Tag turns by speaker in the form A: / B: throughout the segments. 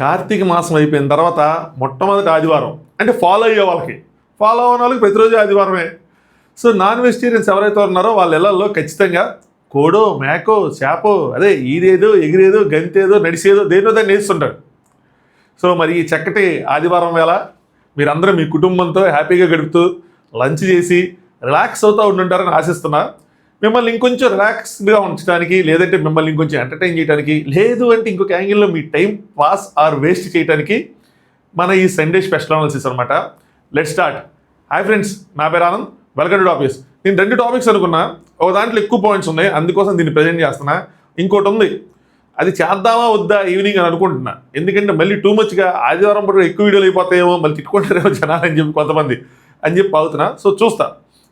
A: కార్తీక మాసం అయిపోయిన తర్వాత మొట్టమొదటి ఆదివారం అంటే ఫాలో అయ్యే వాళ్ళకి ప్రతిరోజు ఆదివారమే. సో నాన్ వెజిటేరియన్స్ ఎవరైతే ఉన్నారో వాళ్ళ ఇళ్లలో ఖచ్చితంగా కోడో మేకో చేపో అదే ఈదేదో ఎగిరేదో గంతేదో నడిచేదో దేనో దాన్ని వేస్తుంటారు. సో మరి ఈ చక్కటి ఆదివారం వేళ మీరందరూ మీ కుటుంబంతో హ్యాపీగా గడుపుతూ లంచ్ చేసి రిలాక్స్ అవుతూ ఉండుంటారని ఆశిస్తున్నా. మిమ్మల్ని ఇంకొంచెం రిలాక్స్డ్గా ఉంచడానికి, లేదంటే మిమ్మల్ని ఇంకొంచెం ఎంటర్టైన్ చేయడానికి, లేదు అంటే ఇంకొక యాంగిల్లో మీ టైం పాస్ ఆర్ వేస్ట్ చేయడానికి మన ఈ సండే స్పెషల్ అనాలిసిస్ అనమాట. Let start. హాయ్ ఫ్రెండ్స్, నా పేరు ఆనంద్, వెల్కమ్ టు టాపిక్స్. నేను 2 టాపిక్స్ అనుకున్నా, ఒక దాంట్లో ఎక్కువ పాయింట్స్ ఉన్నాయి, అందుకోసం దీన్ని ప్రజెంట్ చేస్తున్నా. ఇంకోటి ఉంది, అది చేద్దామా వద్దా ఈవినింగ్ అని అనుకుంటున్నా. ఎందుకంటే మళ్ళీ టూ మచ్గా ఆదివారం పూట ఎక్కువ వీడియోలు అయిపోతాయేమో, మళ్ళీ తిట్టుకుంటారేమో జనాలు అని చెప్పి కొంతమంది అని చెప్పి అవుతున్నా. సో చూస్తా,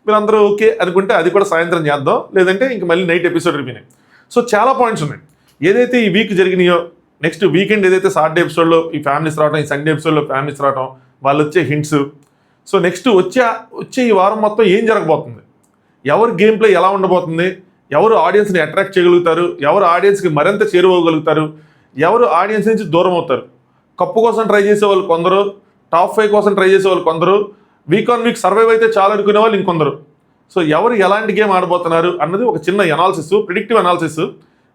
A: మీరు అందరూ ఓకే అనుకుంటే అది కూడా సాయంత్రం చేద్దాం, లేదంటే ఇంక మళ్ళీ నైట్ ఎపిసోడ్ రిపీనాయి. సో చాలా పాయింట్స్ ఉన్నాయి. ఏదైతే ఈ వీక్ జరిగినాయో, నెక్స్ట్ వీకెండ్ ఏదైతే సాటర్డే ఎపిసోడ్లో ఈ ఫ్యామిలీస్ రావడం, ఈ సండే ఎపిసోడ్లో ఫ్యామిలీస్ రావడం, వాళ్ళు వచ్చే హింట్స్. సో నెక్స్ట్ వచ్చే ఈ వారం మొత్తం ఏం జరగబోతుంది, ఎవరు గేమ్ ప్లే ఎలా ఉండబోతుంది, ఎవరు ఆడియన్స్ని అట్రాక్ట్ చేయగలుగుతారు, ఎవరు ఆడియన్స్కి మరింత చేరువగలుగుతారు, ఎవరు ఆడియన్స్ నుంచి దూరం అవుతారు. కప్పు కోసం ట్రై చేసే వాళ్ళు కొందరు, టాప్ 5 కోసం ట్రై చేసే వాళ్ళు కొందరు, వీక్ ఆన్ వీక్ సర్వైవ్ అయితే చాలా అనుకునే వాళ్ళు ఇంకొందరు. సో ఎవరు ఎలాంటి గేమ్ ఆడబోతున్నారు అన్నది ఒక చిన్న అనాలిసిస్, ప్రిడిక్టివ్ అనాలిసిస్,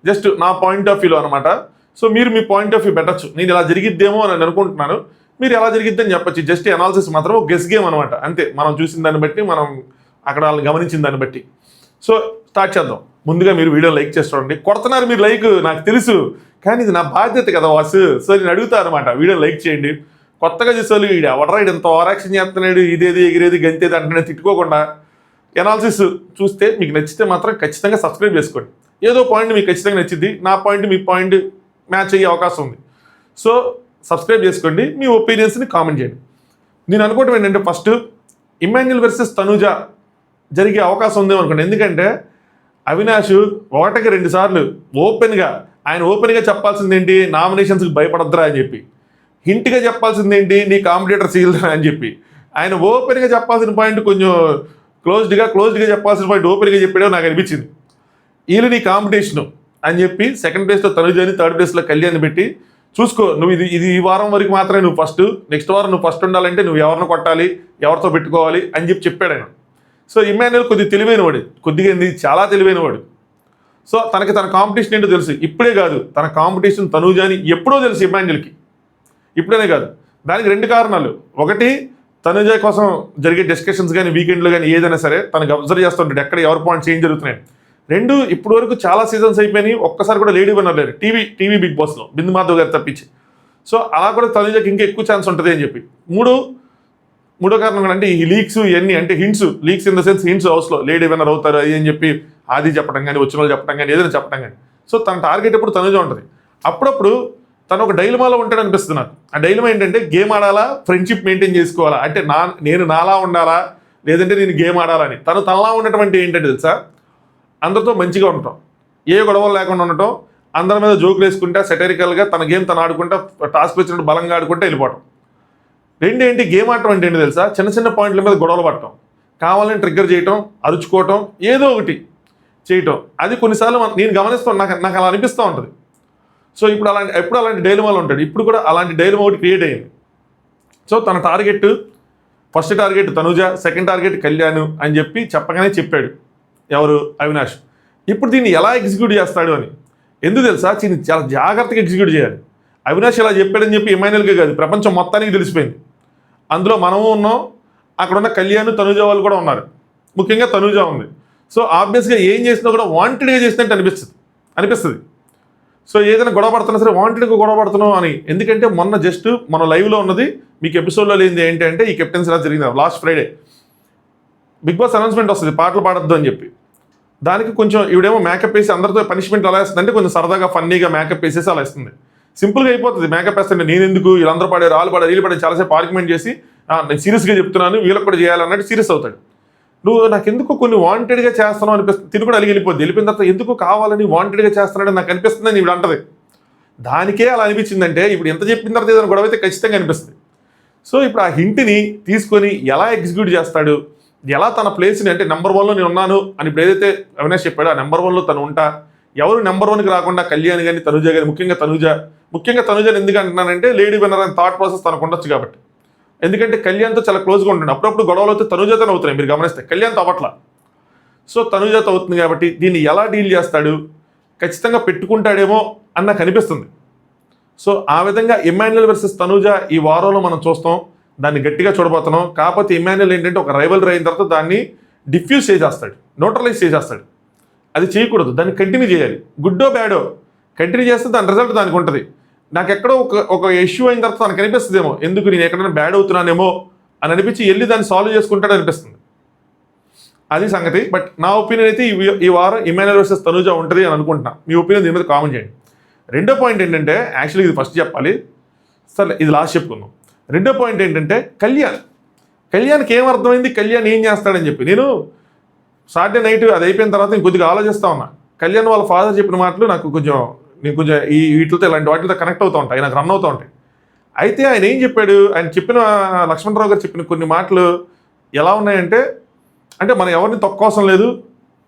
A: జస్ట్ నా పాయింట్ ఆఫ్ వ్యూలో అనమాట. సో మీరు మీ పాయింట్ ఆఫ్ వ్యూ పెట్టచ్చు, నేను ఇలా జరిగిద్దేమో అని అనుకుంటున్నాను, మీరు ఎలా జరిగిద్దని చెప్పచ్చు. జస్ట్ అనాలిసిస్ మాత్రం ఒక గెస్ గేమ్ అనమాట, అంతే. మనం చూసిన దాన్ని బట్టి, మనం అక్కడ వాళ్ళని గమనించిన దాన్ని బట్టి. సో స్టార్ట్ చేద్దాం. ముందుగా మీరు వీడియో లైక్ చేసి చూడండి. కొడుతున్నారు మీరు లైక్, నాకు తెలుసు, కానీ ఇది నా బాధ్యత కదా వాసు. సో నేను అడుగుతాను అనమాట, వీడియో లైక్ చేయండి. కొత్తగా చూసేవాళ్ళు వీడు ఎవడరాడు ఎంత ఓవరాక్షన్ చేస్తున్నాడు, ఇదేది ఎగిరేది గంతేది అంటే తిట్టుకోకుండా ఎనాలిసిస్ చూస్తే మీకు నచ్చితే మాత్రం ఖచ్చితంగా సబ్స్క్రైబ్ చేసుకోండి. ఏదో పాయింట్ మీకు ఖచ్చితంగా నచ్చింది, నా పాయింట్ మీ పాయింట్ మ్యాచ్ అయ్యే అవకాశం ఉంది. సో సబ్స్క్రైబ్ చేసుకోండి, మీ ఒపీనియన్స్ని కామెంట్ చేయండి. నేను అనుకోవటం ఏంటంటే, ఫస్ట్ ఇమాన్యుల్ వర్సెస్ తనూజ జరిగే అవకాశం ఉందేమో అనుకోండి. ఎందుకంటే అవినాష్ 1కి 2 సార్లు ఓపెన్గా చెప్పాల్సింది ఏంటి, నామినేషన్స్కి భయపడద్దురా అని చెప్పి. హింట్గా చెప్పాల్సింది ఏంటి, నీ కాంపిటేటర్ సీల్రా అని చెప్పి. ఆయన ఓపెన్గా చెప్పాల్సిన పాయింట్ కొంచెం క్లోజ్డ్గా చెప్పాల్సిన పాయింట్ ఓపెన్గా చెప్పాడో నాకు అనిపించింది. వీళ్ళు నీ కాంపిటీషను అని చెప్పి సెకండ్ ప్లేస్లో తనుజని, థర్డ్ ప్లేస్లో కళ్యాణ్ పెట్టి చూసుకో, నువ్వు ఇది ఈ వారం వరకు మాత్రమే నువ్వు ఫస్ట్, నెక్స్ట్ వారం నువ్వు ఫస్ట్ ఉండాలంటే నువ్వు ఎవరిని కొట్టాలి, ఎవరితో పెట్టుకోవాలి అని చెప్పాడు ఆయన. సో ఇమాన్యుల్ కొద్దిగా చాలా తెలివైనవాడు. సో తన కాంపిటీషన్ ఏంటో తెలుసు. ఇప్పుడే కాదు, తన కాంపిటీషన్ తనూజని ఎప్పుడో తెలుసు ఇమాన్యుల్కి, ఇప్పుడేనే కాదు. దానికి 2 కారణాలు. ఒకటి, తనుజ కోసం జరిగే డిస్కషన్స్ కానీ వీకెండ్లో కానీ ఏదైనా సరే తనకు అబ్జర్వ్ చేస్తుంటాడు, ఎక్కడ ఎవరి పాయింట్స్ ఏం జరుగుతున్నాయి. 2, ఇప్పటి వరకు చాలా సీజన్స్ అయిపోయినాయి, ఒక్కసారి కూడా లేడీ విన్నర్ లేరు టీవీ బిగ్ బాస్లో, బిందు మాధవ్ గారు తప్పించి. సో అలా కూడా తనుజకి ఇంకా ఎక్కువ ఛాన్స్ ఉంటుంది అని చెప్పి. మూడో కారణం అంటే ఈ లీక్స్ ఇవన్నీ, అంటే leaks in the sense hints, హౌస్లో లేడీ విన్నర్ అవుతారు అది అని చెప్పి ఆది చెప్పడం కానీ, వచ్చిన వాళ్ళు చెప్పడం కానీ, ఏదైనా చెప్పడం కానీ. సో తన టార్గెట్ ఎప్పుడు తనుజ ఉంటుంది. అప్పుడప్పుడు తను ఒక డైలమాలో ఉంటాడు అనిపిస్తుంది నాకు. ఆ డైలమా ఏంటంటే, గేమ్ ఆడాలా, ఫ్రెండ్షిప్ మెయింటైన్ చేసుకోవాలా, అంటే నేను నాలా ఉండాలా, లేదంటే నేను గేమ్ ఆడాలని. తనలా ఉన్నటువంటి ఏంటంటే తెలుసా, అందరితో మంచిగా ఉండటం, ఏ గొడవలు లేకుండా ఉండటం, అందరి మీద జోకులు వేసుకుంటా సెటరికల్గా తన గేమ్ తను ఆడుకుంటా, టాస్క్ వచ్చినట్టు బలంగా ఆడుకుంటా వెళ్ళిపోవటం. ఏంటి గేమ్ ఆడటం అంటే ఏంటి తెలుసా, చిన్న పాయింట్ల మీద గొడవలు పడటం, కావాలని ట్రిగ్గర్ చేయటం, అరుచుకోవటం, ఏదో ఒకటి చేయటం. అది కొన్నిసార్లు నేను గమనిస్తాను, నాకు అలా అనిపిస్తూ ఉంటుంది. సో ఇప్పుడు అలాంటి డైలమాలు ఉంటాడు. ఇప్పుడు కూడా అలాంటి డైలమా ఒకటి క్రియేట్ అయ్యింది. సో తన target, first target Tanuja, second target Kalyan అని చెప్పగానే చెప్పాడు ఎవరు, అవినాష్. ఇప్పుడు దీన్ని ఎలా ఎగ్జిక్యూట్ చేస్తాడు అని. ఎందుకు తెలుసా, చాలా జాగ్రత్తగా ఎగ్జిక్యూట్ చేయాలి. అవినాష్ ఇలా చెప్పాడని చెప్పి ఇమాన్యుల్కే కాదు, ప్రపంచం మొత్తానికి తెలిసిపోయింది. అందులో మనము ఉన్నాం, అక్కడ ఉన్న కళ్యాణ్ తనుజ వాళ్ళు కూడా ఉన్నారు, ముఖ్యంగా తనుజ ఉంది. సో ఆబ్వియస్గా ఏం చేసినా కూడా వాంటెడ్గా చేసినట్టు అనిపిస్తుంది. సో ఏదైనా గొడవ పడుతున్నా సరే వాంటెడ్గా గొడవ పడుతున్నాం అని. ఎందుకంటే మన లైవ్లో ఉన్నది, మీకు ఎపిసోడ్లో లేనిది ఏంటంటే ఈ కెప్టెన్సీ ఇలా జరిగింది. Last Friday Bigg Boss announcement వస్తుంది, పాటలు పాడొద్దు అని చెప్పి. దానికి కొంచెం ఈవిడేమో మేకప్ వేసి అందరితో పనిష్మెంట్ అలా వేస్తుంది, అంటే కొంచెం సరదాగా ఫన్నీగా మేకప్ వేసేసి అలా ఇస్తుంది. సింపుల్గా అయిపోతుంది మేకప్ వేస్తుంటే. నేను ఎందుకు, వీళ్ళందరూ పాడారు, వాళ్ళు పాడారు, వీళ్ళు పాడారు, చాలాసేపు ఆర్గ్యుమెంట్ చేసి నేను సీరియస్గా చెప్తున్నాను, వీళ్ళకి కూడా చేయాలన్నట్టు సీరియస్ అవుతాడు. నువ్వు నాకెందుకు కొన్ని వాంటెడ్గా చేస్తున్నావు అనిపిస్తుంది. తిని కూడా వెళ్ళిపోయిన తర్వాత ఎందుకు కావాలని వాంటెడ్గా చేస్తున్నాడని నాకు అనిపిస్తుందని ఇప్పుడు అంటది. దానికే అలా అనిపించిందంటే ఇప్పుడు ఎంత చెప్పిన తర్వాత ఏదైనా గొడవ అయితే ఖచ్చితంగా అనిపిస్తుంది. సో ఇప్పుడు ఆ హింట్ని తీసుకొని ఎలా ఎగ్జిక్యూట్ చేస్తాడు, ఎలా తన ప్లేస్ని, అంటే నెంబర్ 1లో నేను ఉన్నాను అని ఇప్పుడు ఏదైతే అవినాష్ చెప్పాడో ఆ నెంబర్ 1లో తను ఉంటా, ఎవరు నెంబర్ 1కి రాకుండా కళ్యాణ్ కానీ తనుజ కానీ, ముఖ్యంగా తనుజ ముఖ్యంగా తనుజని ఎందుకు అంటున్నానంటే లేడీ విన్నర్ అనే థాట్ ప్రాసెస్ తనకు ఉండొచ్చు కాబట్టి. ఎందుకంటే కళ్యాణ్తో చాలా క్లోజ్గా ఉంటుంది, అప్పుడప్పుడు గొడవలు అయితే తనుజతోనే అవుతున్నాయి మీరు గమనిస్తే, కళ్యాణ్తో అవ్వట్లా. సో తనుజతో అవుతుంది కాబట్టి దీన్ని ఎలా డీల్ చేస్తాడు, ఖచ్చితంగా పెట్టుకుంటాడేమో అని నాకు అనిపిస్తుంది. సో ఆ విధంగా ఇమ్మాన్యుయల్ వర్సెస్ తనుజ ఈ వారంలో మనం చూస్తాం, దాన్ని గట్టిగా చూడబోతున్నాం. కాకపోతే ఇమ్మాన్యుయల్ ఏంటంటే ఒక రైవల్ అయిన తర్వాత దాన్ని డిఫ్యూజ్ చేసేస్తాడు, న్యూట్రలైజ్ చేసేస్తాడు. అది చేయకూడదు, దాన్ని కంటిన్యూ చేయాలి. గుడ్డో బ్యాడో కంటిన్యూ చేస్తే దాని రిజల్ట్ దానికి ఉంటుంది. నాకు ఎక్కడో ఒక ఇష్యూ అయిన తర్వాత తనకు అనిపిస్తుందేమో, ఎందుకు నేను ఎక్కడైనా బ్యాడ్ అవుతున్నానేమో అని అనిపించి వెళ్ళి దాన్ని సాల్వ్ చేసుకుంటాడు అనిపిస్తుంది. అది సంగతి. బట్ నా ఒపీనియన్ అయితే ఈ వారం ఇమ్మాన్యుయల్ వర్సెస్ తనుజ ఉంటుంది అని అనుకుంటున్నా. మీ ఒపీనియన్ దీని మీద కామెంట్ చేయండి. రెండో పాయింట్ ఏంటంటే, యాక్చువల్లీ ఇది ఫస్ట్ చెప్పాలి, సరే ఇది లాస్ట్ చెప్పుకుందాం. రెండో పాయింట్ ఏంటంటే కళ్యాణ్కి ఏం అర్థమైంది, కళ్యాణ్ ఏం చేస్తాడని చెప్పి. నేను సాటర్డే నైట్ అది అయిపోయిన తర్వాత నేను కొద్దిగా ఆలోచిస్తూ ఉన్నా. కళ్యాణ్ వాళ్ళ ఫాదర్ చెప్పిన మాటలు నేను కొంచెం ఈ వీటితో ఇలాంటి వాటితో కనెక్ట్ అవుతూ ఉంటాయి, నాకు రన్ అవుతూ ఉంటాయి. అయితే ఆయన ఏం చెప్పాడు, ఆయన చెప్పిన లక్ష్మణరావు గారు చెప్పిన కొన్ని మాటలు ఎలా ఉన్నాయంటే, అంటే మనం ఎవరిని తొక్కోసం లేదు,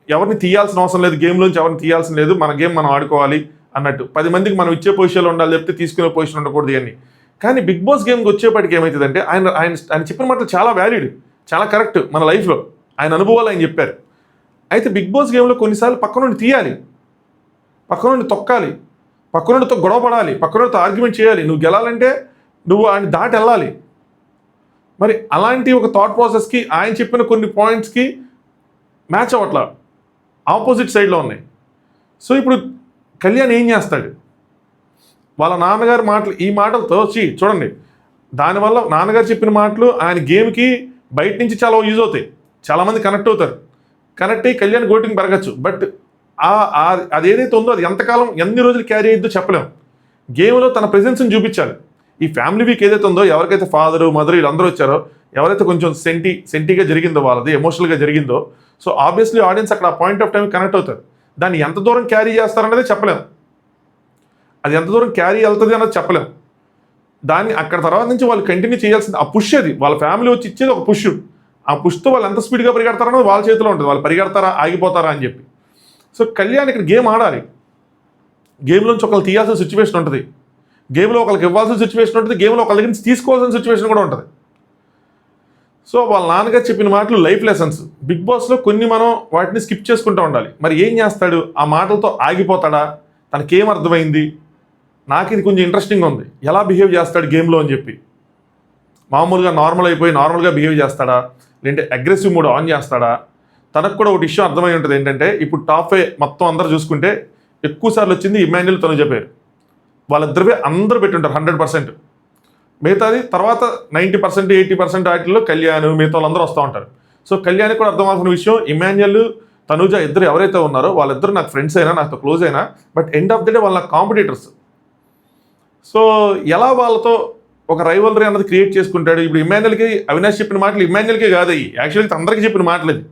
A: ఎవరిని తీయాల్సిన అవసరం లేదు, గేమ్లోంచి ఎవరిని తీయాల్సిన లేదు, మన గేమ్ మనం ఆడుకోవాలి అన్నట్టు. 10 మందికి మనం ఇచ్చే పొజిషన్లో ఉండాలి, చెప్తే తీసుకునే పొజిషన్ ఉండకూడదు అని. కానీ బిగ్ బాస్ గేమ్కి వచ్చేప్పటికి ఏమవుతుందంటే ఆయన చెప్పిన మాటలు చాలా వ్యాలిడ్, చాలా కరెక్ట్. మన లైఫ్లో ఆయన అనుభవాలు ఆయన చెప్పారు. అయితే బిగ్ బాస్ గేమ్లో కొన్నిసార్లు పక్క నుండి తీయాలి, పక్క నుండి తొక్కాలి, పక్క నుండితో గొడవ పడాలి, పక్క నుండితో ఆర్గ్యుమెంట్ చేయాలి. నువ్వు గెలాలంటే నువ్వు ఆయన దాటి వెళ్ళాలి. మరి అలాంటి ఒక థాట్ ప్రాసెస్కి ఆయన చెప్పిన కొన్ని పాయింట్స్కి మ్యాచ్ అవ్వట్లా, ఆపోజిట్ సైడ్లో ఉన్నాయి. సో ఇప్పుడు కళ్యాణ్ ఏం చేస్తాడు, వాళ్ళ నాన్నగారి మాటలు ఈ మాటలతో చూడండి, దానివల్ల నాన్నగారు చెప్పిన మాటలు ఆయన గేమ్కి బయట నుంచి చాలా యూజ్ అవుతాయి, చాలామంది కనెక్ట్ అవుతారు. కనెక్ట్ అయ్యి కళ్యాణ్ గోటింగ్ పెరగచ్చు. బట్ అది ఏదైతే ఉందో అది ఎంతకాలం ఎన్ని రోజులు క్యారీ అయ్యిద్దో చెప్పలేం. గేమ్లో తన ప్రెజెన్స్ని చూపించాలి. ఈ ఫ్యామిలీ వీక్ ఏదైతే ఉందో, ఎవరికైతే ఫాదరు మదర్ వీళ్ళందరూ వచ్చారో, ఎవరైతే కొంచెం సెంటీగా జరిగిందో, వాళ్ళది ఎమోషనల్గా జరిగిందో, సో ఆబ్వియస్లీ ఆడియన్స్ అక్కడ ఆ పాయింట్ ఆఫ్ టైం కనెక్ట్ అవుతారు. దాన్ని ఎంత దూరం క్యారీ చేస్తారనేది చెప్పలేం, అది ఎంత దూరం క్యారీ వెళ్తుంది అన్నది చెప్పలేం. దాన్ని అక్కడ తర్వాత నుంచి వాళ్ళు కంటిన్యూ చేయాల్సింది ఆ పుష్, అది వాళ్ళ ఫ్యామిలీ వచ్చి ఇచ్చేది ఒక పుష్. ఆ పుష్తో వాళ్ళు ఎంత స్పీడ్గా పరిగెడతారన్నది వాళ్ళ చేతిలో ఉంటుంది, వాళ్ళు పరిగెడతారా ఆగిపోతారా అని చెప్పి. సో కళ్యాణ్ ఇక్కడ గేమ్ ఆడాలి, గేమ్లోంచి ఒకళ్ళు తీయాల్సిన సిచ్యువేషన్ ఉంటుంది, గేమ్లో ఒకరికి ఇవ్వాల్సిన సిచ్యువేషన్ ఉంటుంది, గేమ్లో ఒకరి దగ్గర నుంచి తీసుకోవాల్సిన సిచ్యువేషన్ కూడా ఉంటుంది. సో వాళ్ళ నాన్నగారు చెప్పిన మాటలు లైఫ్ లెసన్స్. బిగ్ బాస్లో కొన్ని మనం వాటిని స్కిప్ చేసుకుంటూ ఉండాలి. మరి ఏం చేస్తాడు, ఆ మాటలతో ఆగిపోతాడా, తనకేం అర్థమైంది, నాకు ఇది కొంచెం ఇంట్రెస్టింగ్ ఉంది, ఎలా బిహేవ్ చేస్తాడు గేమ్లో అని చెప్పి. మామూలుగా నార్మల్ అయిపోయి నార్మల్గా బిహేవ్ చేస్తాడా, లేదంటే అగ్రెసివ్ మూడ్ ఆన్ చేస్తాడా. తనకు కూడా ఒకటి విషయం అర్థమై ఉంటుంది ఏంటంటే, ఇప్పుడు టాప్ 5 మొత్తం అందరూ చూసుకుంటే ఎక్కువ సార్లు వచ్చింది ఇమ్మాన్యుయల్ తనుజ పేరు. వాళ్ళిద్దరివే అందరూ పెట్టుంటారు 100%. మిగతాది తర్వాత 90% 80% వాటిల్లో కళ్యాణ్ మిగతా వాళ్ళందరూ వస్తూ ఉంటారు. సో కళ్యాణ్కి కూడా అర్థమవుతున్న విషయం, ఇమ్మాన్యుయల్ తనుజ ఇద్దరు ఎవరైతే ఉన్నారో వాళ్ళిద్దరు నాకు ఫ్రెండ్స్ అయినా, నాతో క్లోజ్ అయినా, but end of the day వాళ్ళ కాంపిటీటర్స్. సో ఎలా వాళ్ళతో ఒక రైవలరీ అన్నది క్రియేట్ చేసుకుంటాడు. ఇప్పుడు ఇమ్మాన్యుయల్కి అవినాష్ చెప్పిన మాటలు ఇమ్మాన్యుయల్కే కాదు, అవి యాక్చువల్గా అందరికీ చెప్పిన మాటలు అది.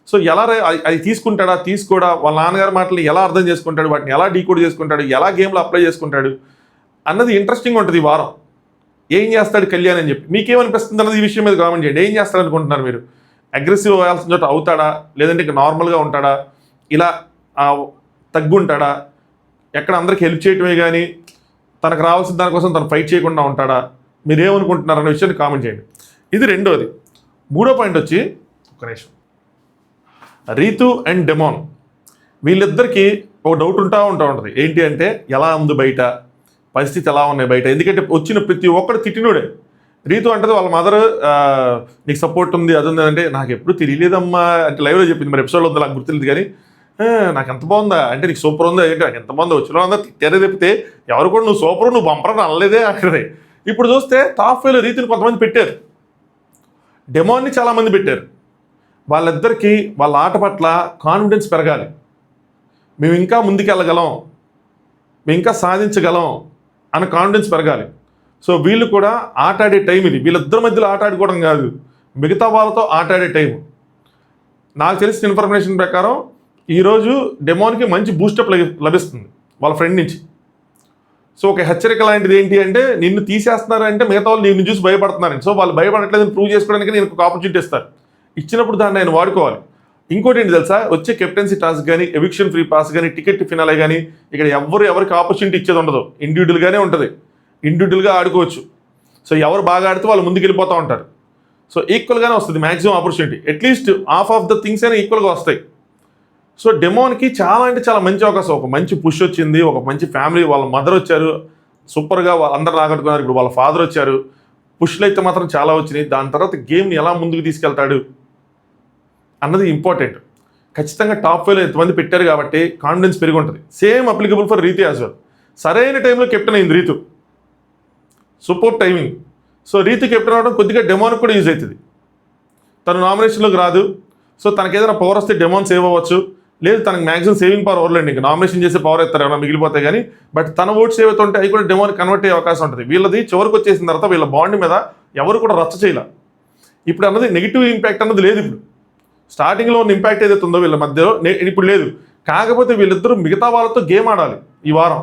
A: సో ఎలా అది తీసుకుంటాడా, తీసుకోడా, వాళ్ళ నాన్నగారి మాటలు ఎలా అర్థం చేసుకుంటాడు, వాటిని ఎలా డీకోడ్ చేసుకుంటాడు, ఎలా గేమ్లో అప్లై చేసుకుంటాడు అన్నది ఇంట్రెస్టింగ్ ఉంటుంది ఈ వారం. ఏం చేస్తాడు కళ్యాణ్ అని చెప్పి మీకేమనిపిస్తుంది అన్నది ఈ విషయం మీద కామెంట్ చేయండి. ఏం చేస్తాడు అనుకుంటున్నారు మీరు? అగ్రెసివ్ అవ్వాల్సిన చోట అవుతాడా, లేదంటే ఇంకా నార్మల్గా ఉంటాడా, ఇలా తగ్గుంటాడా, ఎక్కడ అందరికి హెల్ప్ చేయటమే కానీ తనకు రావాల్సిన దానికోసం తను ఫైట్ చేయకుండా ఉంటాడా, మీరేమనుకుంటున్నారు అనే విషయాన్ని కామెంట్ చేయండి. ఇది రెండోది. మూడో పాయింట్ వచ్చి, ఒక నిమిషం, రీతు అండ్ డెమోన్ వీళ్ళిద్దరికీ ఒక డౌట్ ఉంటుంది. ఏంటి అంటే, ఎలా ఉంది బయట పరిస్థితి, ఎలా ఉన్నాయి బయట. ఎందుకంటే వచ్చిన ప్రతి ఒక్కడు తిట్టినోడే. రీతు అంటది వాళ్ళ మదర్ నీకు సపోర్ట్ ఉంది, అది ఉంది అంటే, నాకు ఎప్పుడు తెలియలేదమ్మా అంటే లైవ్లో చెప్పింది. మరి ఎపిసోడ్లో ఉందో నాకు గుర్తులేదు కానీ, నాకు ఎంత బాగుందా అంటే, నీకు సూపర్ ఉందా ఏంటి, నాకు ఎంత బాగుందో వచ్చిన అందరూ తెర తెప్పితే ఎవరు కూడా నువ్వు సూపర్ నువ్వు బంపర్ అనలేదే అక్కడే. ఇప్పుడు చూస్తే టాప్ 5లో రీతిని కొంతమంది పెట్టారు, డెమోన్ని చాలామంది పెట్టారు. వాళ్ళిద్దరికీ వాళ్ళ ఆట పట్ల కాన్ఫిడెన్స్ పెరగాలి, మేము ఇంకా ముందుకెళ్ళగలం, మేము ఇంకా సాధించగలం అన్న కాన్ఫిడెన్స్ పెరగాలి. సో వీళ్ళు కూడా ఆట ఆడే టైం ఇది. వీళ్ళిద్దరి మధ్యలో ఆట ఆడుకోవడం కాదు, మిగతా వాళ్ళతో ఆట ఆడే టైం. నాకు తెలిసిన ఇన్ఫర్మేషన్ ప్రకారం ఈరోజు డెమోన్కి మంచి బూస్టప్ లభిస్తుంది వాళ్ళ ఫ్రెండ్ నుంచి. సో ఒక హెచ్చరిక లాంటిది ఏంటి అంటే, నిన్ను తీసేస్తున్నారంటే మిగతా వాళ్ళు నిన్ను చూసి భయపడుతున్నారని. సో వాళ్ళు భయపడట్లేదని ప్రూవ్ చేసుకోవడానికి నేను ఒక ఆపర్చునిటీ ఇస్తారు. ఇచ్చినప్పుడు దాన్ని ఆయన వాడుకోవాలి. ఇంకోటి ఏంటి తెలుసా, వచ్చే కెప్టెన్సీ టాస్క్ కానీ, ఎవిక్షన్ ఫ్రీ పాస్ కానీ, టికెట్ ఫినాలే కానీ, ఇక్కడ ఎవరికి ఆపర్చునిటీ ఇచ్చేది ఉండదు, ఇండివిజువల్గానే ఉంటుంది, ఇండివిజువల్గా ఆడుకోవచ్చు. సో ఎవరు బాగా ఆడితే వాళ్ళు ముందుకు వెళ్ళిపోతూ ఉంటారు. సో ఈక్వల్గానే వస్తుంది maximum opportunity, at least half of the things అయినా ఈక్వల్గా వస్తాయి. సో డెమోన్కి చాలా అంటే చాలా మంచి అవకాశం, ఒక మంచి పుష్ వచ్చింది, ఒక మంచి ఫ్యామిలీ, వాళ్ళ మదర్ వచ్చారు, సూపర్గా అందరు రాగట్టుకున్నారు, ఇప్పుడు వాళ్ళ ఫాదర్ వచ్చారు, పుష్లు అయితే మాత్రం చాలా వచ్చినాయి. దాని తర్వాత గేమ్ని ఎలా ముందుకు తీసుకెళ్తాడు అన్నది ఇంపార్టెంట్. ఖచ్చితంగా టాప్ 5లో ఎంతమంది పెట్టారు కాబట్టి కాన్ఫిడెన్స్ పెరిగి ఉంటుంది. Same applicable for Rithu as well. సరైన టైంలో కెప్టెన్ అయింది Rithu, super timing. So Rithu captain అవడం కొద్దిగా డెమోన్కి కూడా యూజ్ అవుతుంది. తను నామినేషన్లోకి రాదు, సో తనకి ఏదైనా పవర్ వస్తే డెమోన్ సేవ్ అవ్వచ్చు, లేదు తనకు మ్యాక్సిమం సేవింగ్ పవర్ ఓవర్లేండి, ఇంకా నామినేషన్ చేసే పవర్ ఎత్తారు ఏమైనా మిగిలిపోతాయి కానీ, బట్ తన ఓట్స్ ఏవైతే అవి కూడా డెమోన్ కన్వర్ట్ అయ్యే అవకాశం ఉంటుంది. వీళ్ళది చివరికి వచ్చేసిన తర్వాత వీళ్ళ బాండ్ మీద ఎవరు కూడా రచ్చ చేయలే. ఇప్పుడు అన్నది నెగిటివ్ ఇంపాక్ట్ అన్నది లేదు. ఇప్పుడు స్టార్టింగ్లో ఉన్న ఇంపాక్ట్ ఏదైతే ఉందో వీళ్ళ మధ్యలో ఇప్పుడు లేదు. కాకపోతే వీళ్ళిద్దరూ మిగతా వాళ్ళతో గేమ్ ఆడాలి ఈ వారం.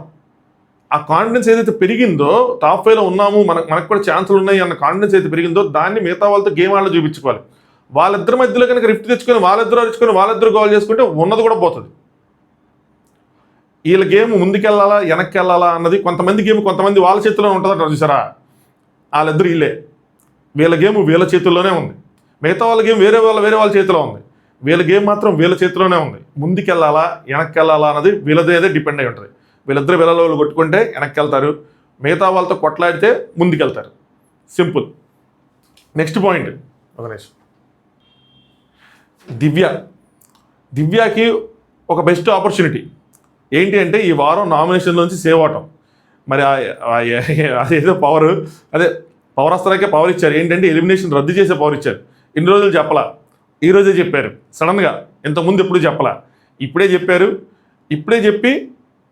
A: ఆ కాన్ఫిడెన్స్ ఏదైతే పెరిగిందో, టాప్ 5లో ఉన్నాము, మనకు కూడా ఛాన్సులు ఉన్నాయి అన్న కాన్ఫిడెన్స్ అయితే పెరిగిందో, దాన్ని మిగతా వాళ్ళతో గేమ్ ఆడాలి చూపించుకోవాలి. వాళ్ళిద్దరి మధ్యలో కనుక రిఫ్ట్ తెచ్చుకొని వాళ్ళిద్దరు గోల్ చేసుకుంటే ఉన్నది కూడా పోతుంది. వీళ్ళ గేమ్ ముందుకెళ్ళాలా వెనక్కి వెళ్ళాలా అన్నది కొంతమంది గేమ్ కొంతమంది వాళ్ళ చేతిలో ఉంటుందంటారు చూసారా, వాళ్ళిద్దరు వీళ్ళే. వీళ్ళ గేమ్ వీళ్ళ చేతుల్లోనే ఉంది, మిగతా వాళ్ళ గేమ్ వేరే వాళ్ళ చేతిలో ఉంది. వీళ్ళ గేమ్ మాత్రం వీళ్ళ చేతిలోనే ఉంది. ముందుకెళ్ళాలా వెనక్కి వెళ్ళాలా అన్నది వీళ్ళదే డిపెండ్ అయి ఉంటుంది. వీళ్ళిద్దరు వీళ్ళలో వాళ్ళు కొట్టుకుంటే వెనక్కి వెళ్తారు, మిగతా వాళ్ళతో కొట్లాడితే ముందుకెళ్తారు. సింపుల్. నెక్స్ట్ పాయింట్ ఒక నిమిషం. దివ్యాకి ఒక బెస్ట్ ఆపర్చునిటీ ఏంటి అంటే ఈ వారం నామినేషన్లోంచి సేవ్ అవటం. మరి అదేదో పవర్ వస్తాకే పవర్ ఇచ్చారు. ఏంటంటే ఎలిమినేషన్ రద్దు చేసే పవర్ ఇచ్చారు. ఇన్ని రోజులు చెప్పలా, ఈరోజే చెప్పారు సడన్గా. ఇంతకుముందు ఎప్పుడు చెప్పలా, ఇప్పుడే చెప్పారు. ఇప్పుడే చెప్పి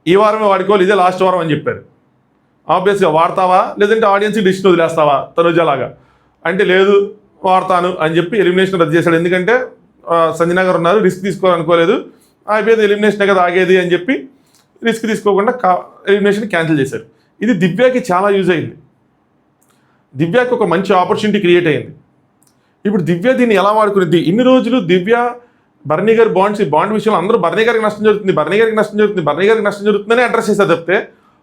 A: ఈ వారమే వాడుకోవాలి, ఇదే లాస్ట్ వారం అని చెప్పారు. ఆబ్వియస్గా వాడతావా లేదంటే ఆడియన్స్కి డిసిషన్ వదిలేస్తావా తనుజలాగా అంటే, లేదు వాడతాను అని చెప్పి ఎలిమినేషన్ రద్దు చేశాడు. ఎందుకంటే సంజన గారు ఉన్నారు, రిస్క్ తీసుకోవాలనుకోలేదు, అయిపోయేది ఎలిమినేషన్ కదా ఆగేది అని చెప్పి రిస్క్ తీసుకోకుండా ఎలిమినేషన్ క్యాన్సిల్ చేశారు. ఇది దివ్యాకి చాలా యూజ్ అయింది. దివ్యాకి ఒక మంచి ఆపర్చునిటీ క్రియేట్ అయింది. ఇప్పుడు దివ్య దీన్ని ఎలా వాడుకునేది? ఇన్ని రోజులు దివ్య బర్నీ గారి బాండ్ విషయంలో అందరూ బర్నీ గారికి నష్టం జరుగుతుందని అడ్రస్ చేశారు తప్పితే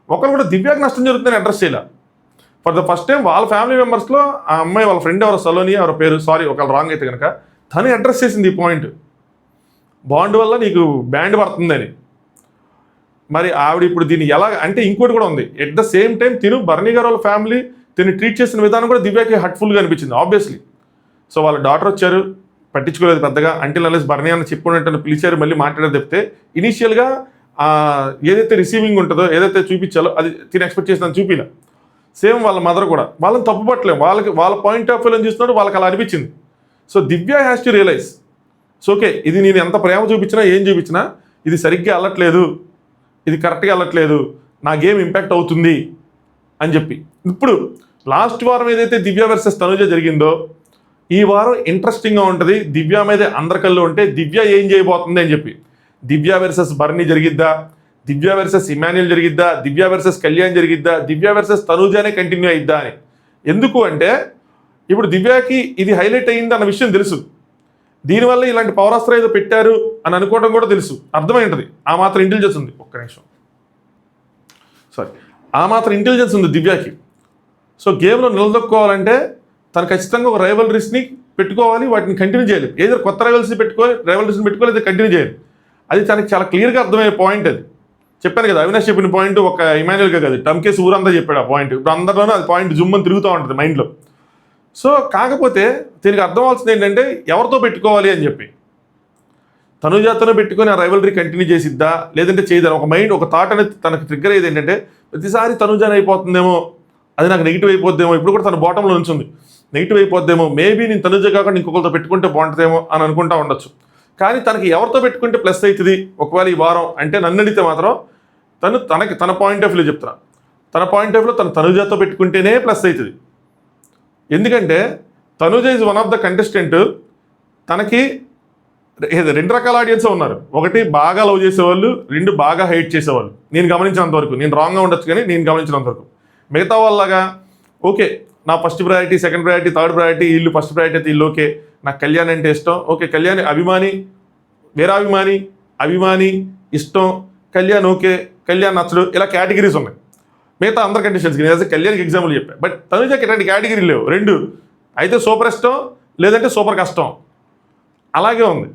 A: ఒకరు కూడా దివ్యాకి నష్టం జరుగుతుందని అడ్రస్ చేయాలి. ఫర్ ద ఫస్ట్ టైం వాళ్ళ ఫ్యామిలీ మెంబర్స్లో ఆ అమ్మాయి వాళ్ళ ఫ్రెండ్ ఎవరో సలోని ఎవరో పేరు, సారీ ఒకళ్ళు రాంగ్ అయితే కనుక, తను అడ్రస్ చేసింది ఈ పాయింట్. బాండ్ వల్ల నీకు బ్యాండ్ పడుతుందని. మరి ఆవిడ ఇప్పుడు దీన్ని ఎలా అంటే ఇంకోటి కూడా ఉంది. ఎట్ ద సేమ్ టైం తిను బర్నీ గారు వాళ్ళ ఫ్యామిలీ తిని ట్రీట్ చేసిన విధానం కూడా దివ్యాకి హర్ట్ఫుల్గా అనిపించింది ఆబ్వియస్లీ. సో వాళ్ళ డాటర్ వచ్చారు, పట్టించుకోలేదు పెద్దగా, అంటిల్ అన్లెస్ బర్నీ అని చెప్పుకున్నట్టు పిలిచారు, మళ్ళీ మాట్లాడేది చెప్తే ఇనీషియల్గా ఏదైతే రిసీవింగ్ ఉంటుందో ఏదైతే చూపించాలో అది తిని ఎక్స్పెక్ట్ చేసిన చూపిలా. సేమ్ వాళ్ళ మదర్ కూడా వాళ్ళని తప్పుపట్టలేము, వాళ్ళ పాయింట్ ఆఫ్ వ్యూలో చూస్తున్నాడు, వాళ్ళకి అలా అనిపించింది. So Divya has to realise, so okay ఇది నేను ఎంత ప్రేమ చూపించినా ఏం చూపించినా ఇది సరిగ్గా వెళ్ళట్లేదు, ఇది కరెక్ట్గా వెళ్ళట్లేదు, నా గేమ్ ఇంపాక్ట్ అవుతుంది అని చెప్పి. ఇప్పుడు లాస్ట్ వారం ఏదైతే దివ్య వర్సెస్ తనుజ జరిగిందో ఈ వారం ఇంట్రెస్టింగ్గా ఉంటుంది. దివ్య మీదే అందరికల్లో ఉంటే దివ్య ఏం చేయబోతుంది అని చెప్పి. దివ్య వర్సెస్ బర్నీ జరిగిద్దా, దివ్య వర్సెస్ ఇమాన్యుల్ జరిగిద్దా, దివ్య వర్సెస్ కళ్యాణ్ జరిగిద్దా, దివ్య వర్సెస్ తనుజానే కంటిన్యూ అయిద్దా అని. ఎందుకు అంటే ఇప్పుడు దివ్యాకి ఇది హైలైట్ అయ్యింది అన్న విషయం తెలుసు, దీనివల్ల ఇలాంటి పవరాస్త్ర ఏదో పెట్టారు అని అనుకోవడం కూడా తెలుసు, అర్థమై ఉంటుంది. ఆ మాత్రం ఇంటెలిజెన్స్ ఉంది, ఆ మాత్రం ఇంటెలిజెన్స్ ఉంది దివ్యాకి. సో గేమ్లో నిలదొక్కోవాలంటే తను ఖచ్చితంగా ఒక రైవలరీస్ని పెట్టుకోవాలి, వాటిని కంటిన్యూ చేయాలి. ఏదో కొత్త రైవలరీస్ని పెట్టుకోవాలి, లేదా కంటిన్యూ చేయాలి. అది తనకి చాలా క్లియర్గా అర్థమయ్యే పాయింట్. అది చెప్పాను కదా, అవినాష్ చెప్పిన పాయింట్ ఒక ఇమాన్యుల్గా కాదు, టమ్కేసి ఊరంతా చెప్పాడు ఆ పాయింట్. ఇప్పుడు అందరిలోనూ అది పాయింట్ జుమ్మని తిరుగుతూ ఉంటుంది మైండ్లో. సో కాకపోతే దీనికి అర్థం అవ్వాల్సింది ఏంటంటే ఎవరితో పెట్టుకోవాలి అని చెప్పి. తనుజాతోనే పెట్టుకొని ఆ రైవలరీ కంటిన్యూ చేసిద్దా లేదంటే చేయదని ఒక మైండ్, ఒక థాట్ అనేది తనకు ట్రిగ్గర్ అయ్యేది ఏంటంటే ప్రతిసారి తనుజాని అయిపోతుందేమో, అది నాకు నెగిటివ్ అయిపోద్దేమో, ఇప్పుడు కూడా తన బాటంలో ఉంచుంది, నెగిటివ్ అయిపోద్దేమో, మేబీ నేను తనుజ కాకుండా ఇంకొకరితో పెట్టుకుంటే బాగుంటుందేమో అని అనుకుంటా ఉండొచ్చు. కానీ తనకి ఎవరితో పెట్టుకుంటే ప్లస్ అవుతుంది ఒకవేళ ఈ వారం అంటే నన్ను అడిగితే మాత్రం తన పాయింట్ ఆఫ్ వ్యూలో చెప్తున్నా, తన పాయింట్ ఆఫ్ వ్యూలో తనుజాతో పెట్టుకుంటేనే ప్లస్ అవుతుంది. ఎందుకంటే Tanuja is one of the contestant, తనకి 2 రకాల ఆడియన్స్ ఉన్నారు. ఒకటి బాగా లవ్ చేసేవాళ్ళు, 2 బాగా హైట్ చేసేవాళ్ళు. నేను గమనించినంతవరకు, నేను రాంగ్గా ఉండొచ్చు కానీ నేను గమనించినంతవరకు మిగతా వాళ్ళగా ఓకే నా first priority, second priority, third priority, వీళ్ళు ఫస్ట్ ప్రయారిటీ అయితే వీళ్ళు ఓకే, నాకు కళ్యాణ్ అంటే ఇష్టం, ఓకే కళ్యాణ్ అభిమాని వీరాభిమాని, అభిమాని, ఇష్టం, కళ్యాణ్ ఓకే, కళ్యాణ్ నచ్చడు, ఇలా కేటగిరీస్ ఉన్నాయి. మిగతా అందరి కండిషన్స్ నేను కళ్యాణ్కి ఎగ్జాంపుల్ చెప్పాను. బట్ తనుజకి ఇట్లాంటి కేటగిరీ లేవు. రెండు అయితే సూపర్ ఇష్టం, లేదంటే సూపర్ కష్టం, అలాగే ఉంది.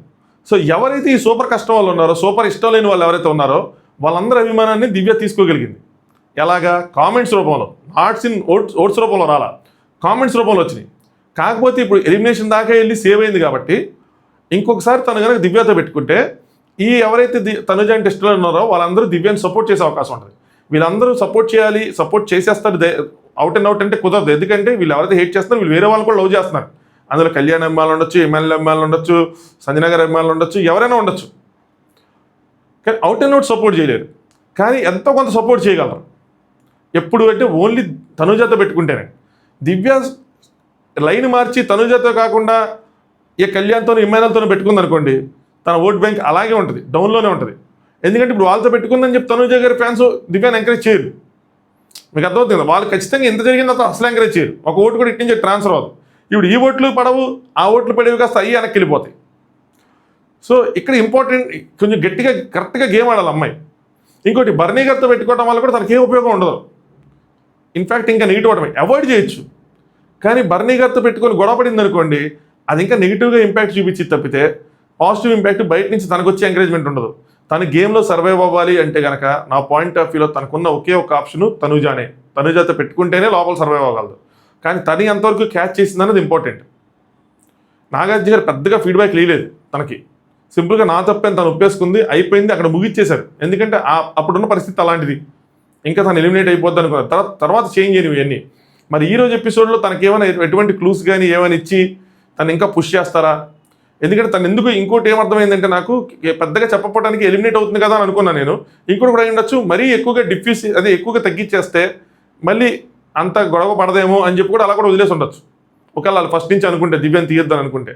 A: సో ఎవరైతే ఈ సూపర్ కష్టం వాళ్ళు ఉన్నారో, సూపర్ ఇష్టం లేని వాళ్ళు ఎవరైతే ఉన్నారో వాళ్ళందరి అభిమానాన్ని దివ్య తీసుకోగలిగింది. ఎలాగా? కామెంట్స్ రూపంలో, ఆర్ట్స్ ఇన్ ఓట్స్ రూపంలో రాలా, కామెంట్స్ రూపంలో వచ్చినాయి. కాకపోతే ఇప్పుడు ఎలిమినేషన్ దాకా వెళ్ళి సేవ్ అయింది కాబట్టి ఇంకొకసారి తను కనుక దివ్యతో పెట్టుకుంటే ఈ ఎవరైతే తనుజ అంటే ఇష్టంలో ఉన్నారో వాళ్ళందరూ దివ్యాన్ని సపోర్ట్ చేసే అవకాశం ఉంటుంది. వీళ్ళందరూ సపోర్ట్ చేయాలి, సపోర్ట్ చేసేస్తారు అవుట్ అండ్ అవుట్ అంటే కుదరదు. ఎందుకంటే వీళ్ళు ఎవరైతే హేట్ చేస్తున్నారు వీళ్ళు వేరే వాళ్ళు కూడా లవ్ చేస్తున్నారు. అందులో కళ్యాణ్ అమ్మాయిలు ఉండొచ్చు, ఎమ్మెల్యే అమ్మాయిలు ఉండొచ్చు, సంజన గారి అమ్మాయిలు ఉండొచ్చు, ఎవరైనా ఉండొచ్చు. కానీ అవుట్ అండ్ అవుట్ సపోర్ట్ చేయలేరు. కానీ ఎంతో కొంత సపోర్ట్ చేయగలరు. ఎప్పుడు అంటే ఓన్లీ తనుజతో పెట్టుకుంటేనే. దివ్య లైన్ మార్చి తనుజతో కాకుండా ఏ కళ్యాణ్తో ఇమ్మాయిలతో పెట్టుకుంది అనుకోండి, తన ఓట్ బ్యాంక్ అలాగే ఉంటుంది, డౌన్లోనే ఉంటుంది. ఎందుకంటే ఇప్పుడు వాళ్ళతో పెట్టుకుందని చెప్పి తనుజ గారి ఫ్యాన్స్ దివ్యాన్ని ఎంకరేజ్ చేయరు. మీకు అర్థమవుతుంది. వాళ్ళు ఖచ్చితంగా ఎంత జరిగిందో అసలు ఎంకరేజ్ చేయరు. ఒక ఓటు కూడా ఇటు నుంచి ట్రాన్స్ఫర్ అవ్వదు. ఇప్పుడు ఈ ఓట్లు పడవు, ఆ ఓట్లు పడేవి కాస్త అయ్యి వెనక్కి వెళ్ళిపోతాయి. సో ఇక్కడ ఇంపార్టెంట్ కొంచెం గట్టిగా కరెక్ట్గా గేమ్ ఆడాలి అమ్మాయి. ఇంకోటి బర్నీ గారితో పెట్టుకోవడం వల్ల కూడా తనకి ఏ ఉపయోగం ఉండదు. ఇన్ఫ్యాక్ట్ ఇంకా నెగిటివ్ అవడమే అవాయిడ్ చేయొచ్చు. కానీ బర్నీ గారితో పెట్టుకొని గొడవ పడింది అనుకోండి, అది ఇంకా నెగిటివ్గా ఇంపాక్ట్ చూపించి తప్పితే పాజిటివ్ ఇంపాక్ట్ బయట నుంచి తనకు వచ్చే ఎంకరేజ్మెంట్ ఉండదు. తన గేమ్లో సర్వైవ్ అవ్వాలి అంటే కనుక నా పాయింట్ ఆఫ్ వ్యూలో తనకున్న ఒకే ఒక ఆప్షను తనుజానే. తనుజాతో పెట్టుకుంటేనే లోపల సర్వైవ్ అవ్వగలదు. కానీ తను ఎంతవరకు క్యాచ్ చేసిందన్నది ఇంపార్టెంట్. నాగార్జున గారు పెద్దగా ఫీడ్బ్యాక్ లేదు తనకి. సింపుల్గా నా తప్పని తను ఒప్పేసుకుంది, అయిపోయింది, అక్కడ ముగిచ్చేశారు. ఎందుకంటే అప్పుడున్న పరిస్థితి అలాంటిది. ఇంకా తను ఎలిమినేట్ అయిపోద్ది అనుకున్నారు. తర్వాత చేంజ్ అయినవి ఇవన్నీ. మరి ఈరోజు ఎపిసోడ్లో తనకి ఏమైనా ఎటువంటి క్లూస్ కానీ ఏమైనా ఇచ్చి తను ఇంకా పుష్ చేస్తారా? ఎందుకంటే తను ఎందుకు ఇంకోటి ఏమర్థమైందంటే నాకు పెద్దగా చెప్పకపోవడానికి ఎలిమినేట్ అవుతుంది కదా అని అనుకున్నాను నేను. ఇంకోటి కూడా ఉండొచ్చు, మరీ ఎక్కువగా డిఫ్యూజ్ అదే ఎక్కువగా తగ్గించేస్తే మళ్ళీ అంత గొడవ పడదేమో అని చెప్పి కూడా అలా కూడా వదిలేసి ఉండొచ్చు. ఒకవేళ ఫస్ట్ నుంచి అనుకుంటే దివ్యాన్ని తీయొద్దని అనుకుంటే.